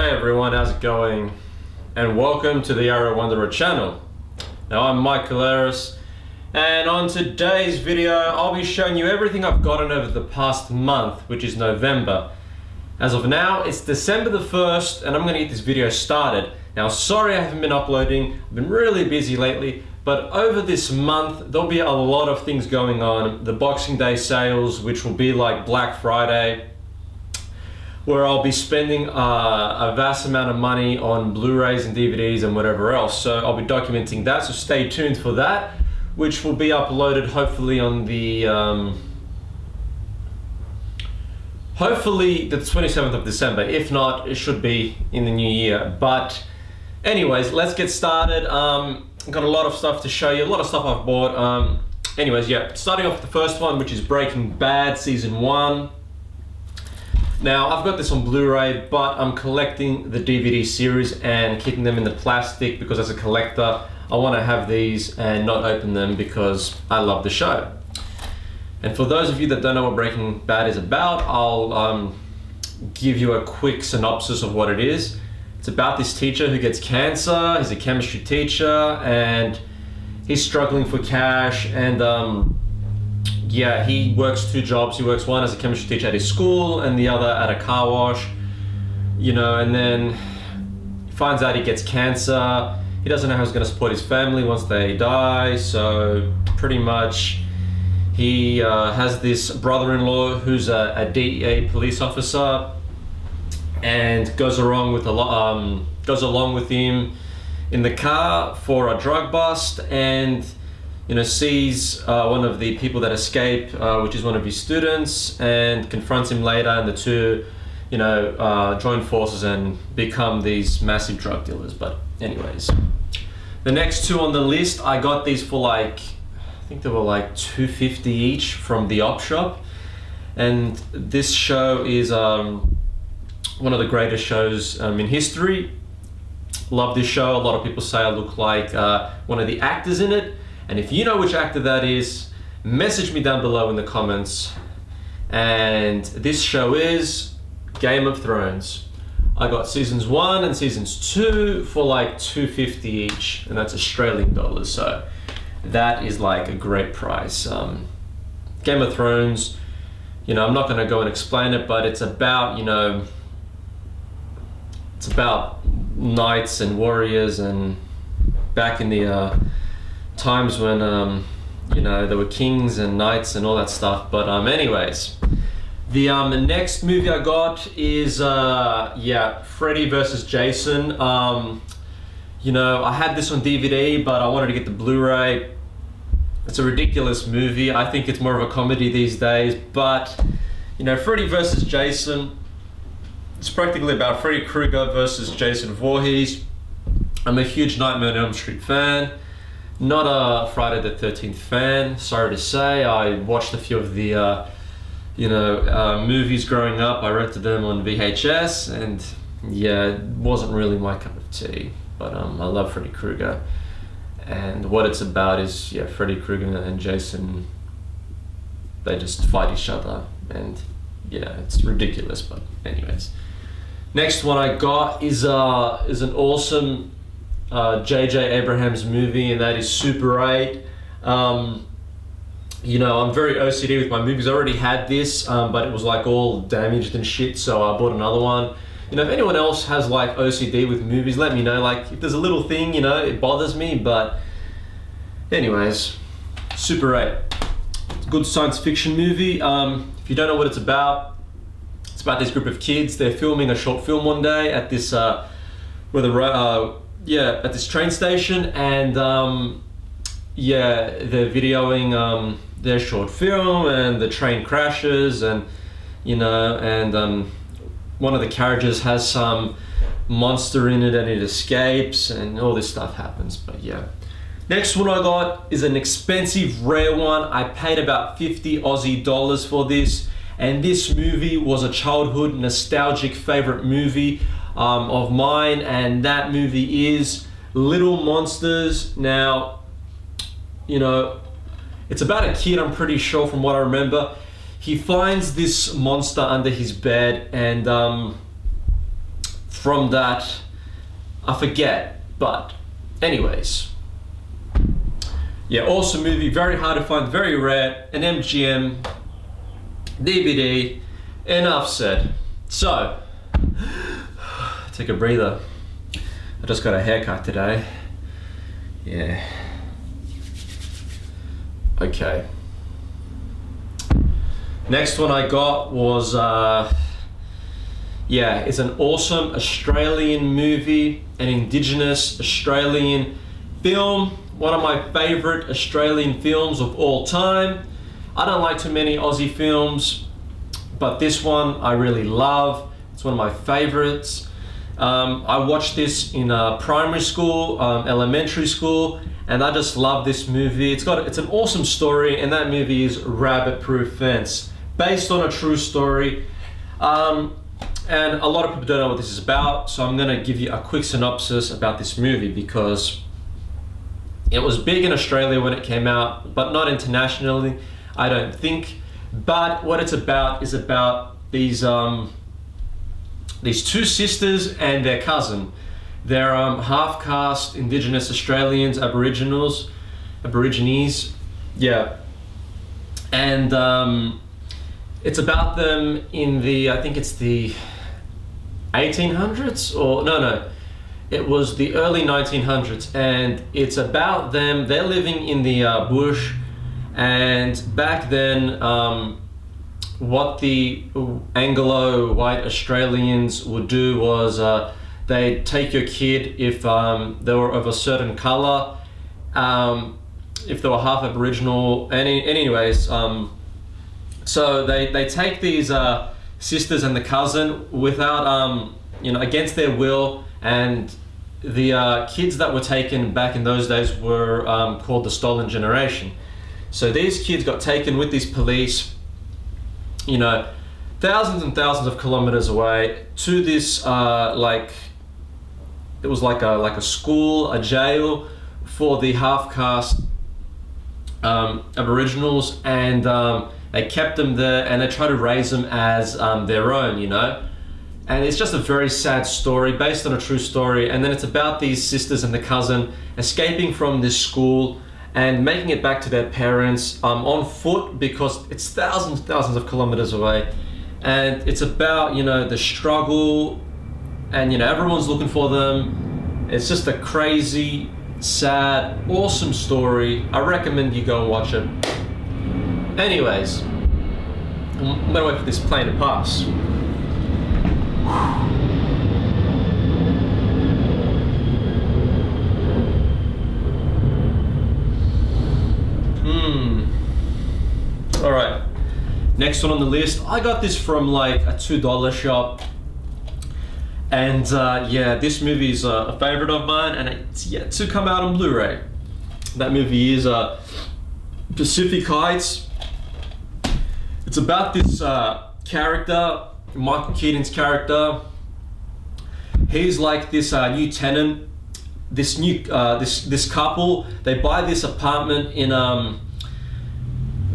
Hey everyone, how's it going? And welcome to the Arrow Wanderer channel. Now I'm Mike Caleris, and on today's video I'll be showing you everything I've gotten over the past month, which is November. As of now, it's December the 1st and I'm going to get this video started. Now sorry I haven't been uploading, I've been really busy lately, but over this month there'll be a lot of things going on. The Boxing Day sales, which will be like Black Friday, where I'll be spending a vast amount of money on Blu-rays and DVDs and whatever else. So I'll be documenting that, so stay tuned for that, which will be uploaded hopefully on the hopefully the 27th of December. If not, it should be in the new year. But anyways, let's get started. I've got a lot of stuff to show you, a lot of stuff I've bought. Anyways, yeah, starting off with the first one, which is Breaking Bad Season 1. Now, I've got this on Blu-ray, but I'm collecting the DVD series and keeping them in the plastic because as a collector, I want to have these and not open them because I love the show. And for those of you that don't know what Breaking Bad is about, I'll give you a quick synopsis of what it is. It's about this teacher who gets cancer. He's a chemistry teacher and he's struggling for cash, and yeah, he works two jobs. He works one as a chemistry teacher at his school and the other at a car wash, you know, and then he finds out he gets cancer. He doesn't know how he's going to support his family once they die, so pretty much he has this brother-in-law who's a DEA police officer and goes along with him in the car for a drug bust, and you know, sees one of the people that escape, which is one of his students, and confronts him later, and the two, you know, join forces and become these massive drug dealers. But anyways, the next two on the list, I got these for like, I think they were like $2.50 each from the op shop, and this show is one of the greatest shows in history. Love this show. A lot of people say I look like one of the actors in it. And if you know which actor that is, message me down below in the comments. And this show is Game of Thrones. I got seasons 1 and seasons 2 for like $2.50 each, and that's Australian dollars, so that is like a great price. Game of Thrones, you know, I'm not gonna go and explain it, but it's about, you know, it's about knights and warriors and back in the times when you know, there were kings and knights and all that stuff. But anyways, the next movie I got is yeah, Freddy versus Jason. You know, I had this on DVD, but I wanted to get the Blu-ray. It's a ridiculous movie. I think it's more of a comedy these days, but you know, Freddy versus Jason, it's practically about Freddy Krueger versus Jason Voorhees. I'm a huge Nightmare on Elm Street fan. Not a Friday the 13th fan, sorry to say. I watched a few of the you know, movies growing up. I rented them on VHS, and yeah, it wasn't really my cup of tea. But I love Freddy Krueger, and what it's about is, yeah, Freddy Krueger and Jason, they just fight each other, and yeah, it's ridiculous. But anyways, next one I got is an awesome J.J. Abrams movie, and that is Super 8. You know, I'm very OCD with my movies. I already had this, but it was like all damaged and shit, so I bought another one. You know, if anyone else has like OCD with movies, let me know. Like, if there's a little thing, you know, it bothers me, but anyways, Super 8. It's a good science fiction movie. If you don't know what it's about this group of kids. They're filming a short film one day at this yeah, at this train station, and yeah, they're videoing their short film, and the train crashes, and you know, and one of the carriages has some monster in it and it escapes, and all this stuff happens. But yeah, next one I got is an expensive rare one. I paid about 50 Aussie dollars for this, and this movie was a childhood nostalgic favorite movie of mine, and that movie is Little Monsters. Now, you know, it's about a kid, I'm pretty sure from what I remember. He finds this monster under his bed, and from that, I forget, but anyways. Yeah, awesome movie, very hard to find, very rare, an MGM DVD, enough said. So, take a breather. I just got a haircut today. Yeah. Okay. Next one I got was, yeah, it's an awesome Australian movie, an Indigenous Australian film, one of my favorite Australian films of all time. I don't like too many Aussie films, but this one I really love. It's one of my favorites. I watched this in primary school, elementary school, and I just love this movie. It's an awesome story, and that movie is Rabbitproof Fence, based on a true story. And a lot of people don't know what this is about, so I'm gonna give you a quick synopsis about this movie because it was big in Australia when it came out, but not internationally, I don't think. But what it's about is about these two sisters and their cousin. They're half-caste Indigenous Australians, Aborigines, yeah. And it's about them in the, I think it's the 1800s, or no, it was the early 1900s, and it's about them. They're living in the bush, and back then what the Anglo-white Australians would do was they'd take your kid if they were of a certain color, if they were half Aboriginal, anyways, so they take these sisters and the cousin without, against their will, and the kids that were taken back in those days were called the Stolen Generation. So these kids got taken with these police, thousands and thousands of kilometers away to this, it was like a school, a jail for the half-caste Aboriginals, and they kept them there and they tried to raise them as their own, And it's just a very sad story based on a true story. And then it's about these sisters and the cousin escaping from this school and making it back to their parents on foot, because it's thousands of kilometers away. And it's about, the struggle, and everyone's looking for them. It's just a crazy, sad, awesome story. I recommend you go and watch it. Anyways, I'm gonna wait for this plane to pass. All right, next one on the list. I got this from like a $2 shop. And yeah, this movie is a favorite of mine, and it's yet to come out on Blu-ray. That movie is Pacific Heights. It's about this character, Michael Keaton's character. He's like this new tenant. This this couple. They buy this apartment in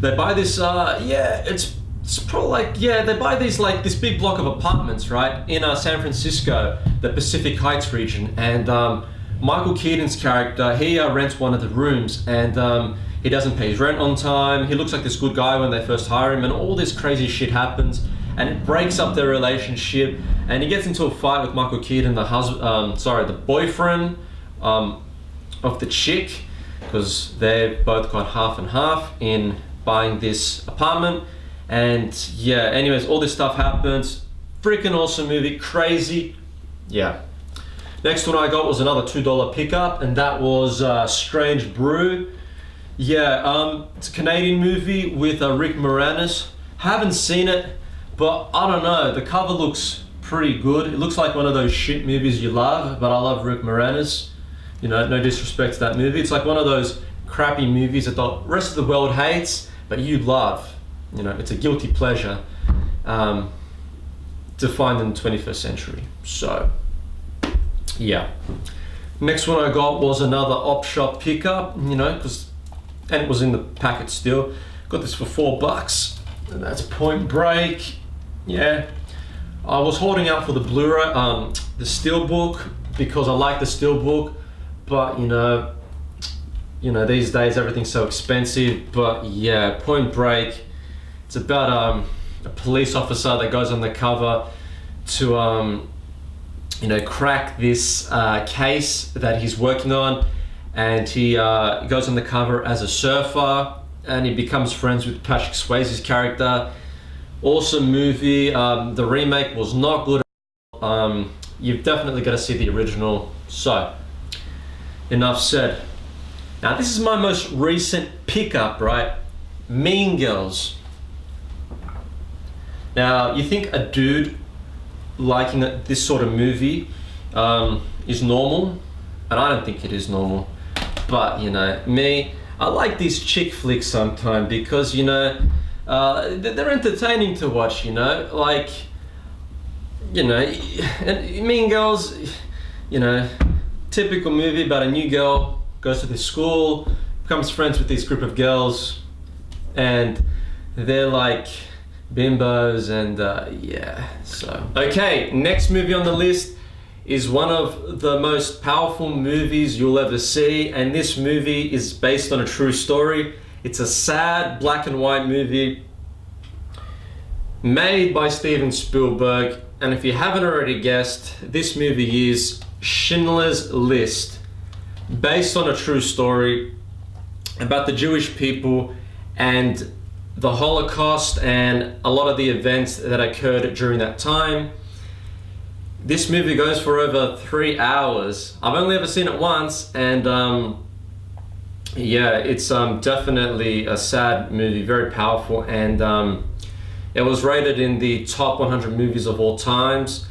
They buy this it's probably like, they buy these like this big block of apartments, right, in San Francisco, the Pacific Heights region, and Michael Keaton's character, he rents one of the rooms, and he doesn't pay his rent on time. He looks like this good guy when they first hire him, and all this crazy shit happens, and it breaks up their relationship, and he gets into a fight with Michael Keaton, the boyfriend of the chick, because they've both got half and half in buying this apartment. And yeah, anyways, all this stuff happens. Freaking awesome movie, crazy. Yeah. Next one I got was another $2 pickup, and that was Strange Brew. Yeah, it's a Canadian movie with Rick Moranis. Haven't seen it, but I don't know, the cover looks pretty good. It looks like one of those shit movies you love, but I love Rick Moranis. No disrespect to that movie. It's like one of those crappy movies that the rest of the world hates, but you love. It's a guilty pleasure to find in the 21st century. So, yeah. Next one I got was another op shop pickup, and it was in the packet still. Got this for $4, and that's Point Break. Yeah. I was holding out for the Blu-ray, the Steelbook because I like the Steelbook, but you know, these days everything's so expensive. But yeah, Point Break, it's about a police officer that goes undercover to crack this case that he's working on, and he goes undercover as a surfer, and he becomes friends with Patrick Swayze's character. Awesome movie. The remake was not good. You've definitely got to see the original. So, enough said. Now this is my most recent pickup, right? Mean Girls. Now you think a dude liking this sort of movie is normal, and I don't think it is normal. But you know, me, I like these chick flicks sometimes because you know they're entertaining to watch. You know, like and Mean Girls, you know, typical movie about a new girl goes to this school, becomes friends with this group of girls, and they're like bimbos, and yeah. So okay, next movie on the list is one of the most powerful movies you'll ever see, and this movie is based on a true story. It's a sad black and white movie made by Steven Spielberg, and if you haven't already guessed, this movie is Schindler's List, based on a true story about the Jewish people and the Holocaust and a lot of the events that occurred during that time. This movie goes for over 3 hours. I've only ever seen it once, and yeah, it's definitely a sad movie, very powerful, and it was rated in the top 100 movies of all times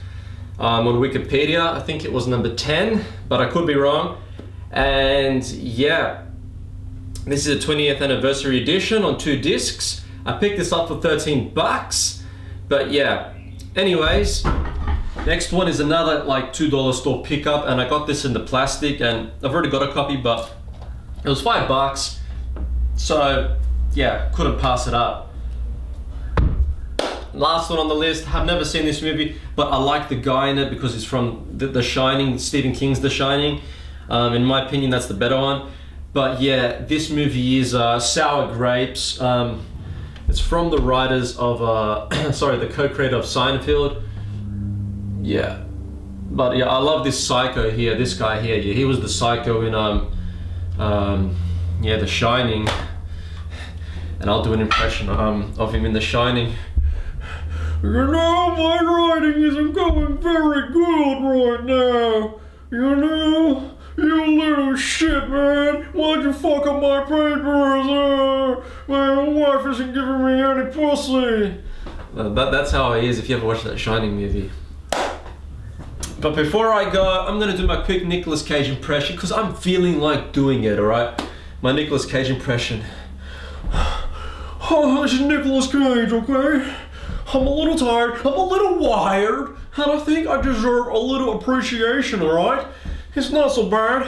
on Wikipedia. I think it was number 10, but I could be wrong. And yeah, this is a 20th anniversary edition on 2 discs. I picked this up for 13 bucks, but yeah. Anyways, next one is another like $2 store pickup, and I got this in the plastic, and I've already got a copy, but it was 5 bucks. So yeah, couldn't pass it up. Last one on the list, I've never seen this movie, but I like the guy in it because it's from The Shining, Stephen King's The Shining. In my opinion, that's the better one. But yeah, this movie is Sour Grapes. It's from the writers of, the co-creator of Seinfeld. Yeah. But yeah, I love this psycho here, this guy here. Yeah, he was the psycho in, The Shining. And I'll do an impression of him in The Shining. You know, my writing isn't going very good right now. You know, you little shit, man. Why'd you fuck up my papers? My wife isn't giving me any pussy. That's how he is if you ever watch that Shining movie. But before I go, I'm gonna do my quick Nicolas Cage impression because I'm feeling like doing it, alright? My Nicolas Cage impression. Oh, this is Nicolas Cage, okay? I'm a little tired, I'm a little wired, and I think I deserve a little appreciation, alright? It's not so bad.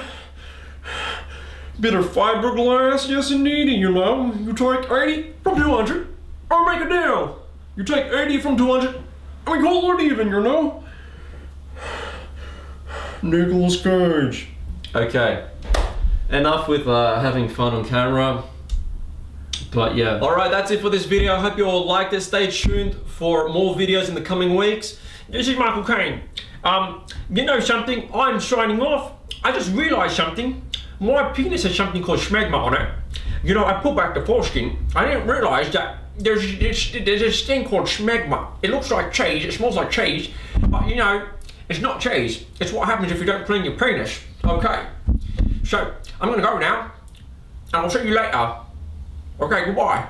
Bit of fiberglass, yes indeed, you know. You take 80 from 200, or make a deal. You take 80 from 200, and we call it even, you know? Nicolas Cage. Okay, enough with having fun on camera. But yeah. Alright, that's it for this video. I hope you all liked it. Stay tuned for more videos in the coming weeks. This is Michael Caine. You know something? I'm signing off. I just realised something. My penis has something called smegma on it. You know, I pulled back the foreskin. I didn't realise that there's this thing called smegma. It looks like cheese, it smells like cheese, but you know, it's not cheese. It's what happens if you don't clean your penis. Okay. So, I'm gonna go now, and I'll see you later. Okay, goodbye.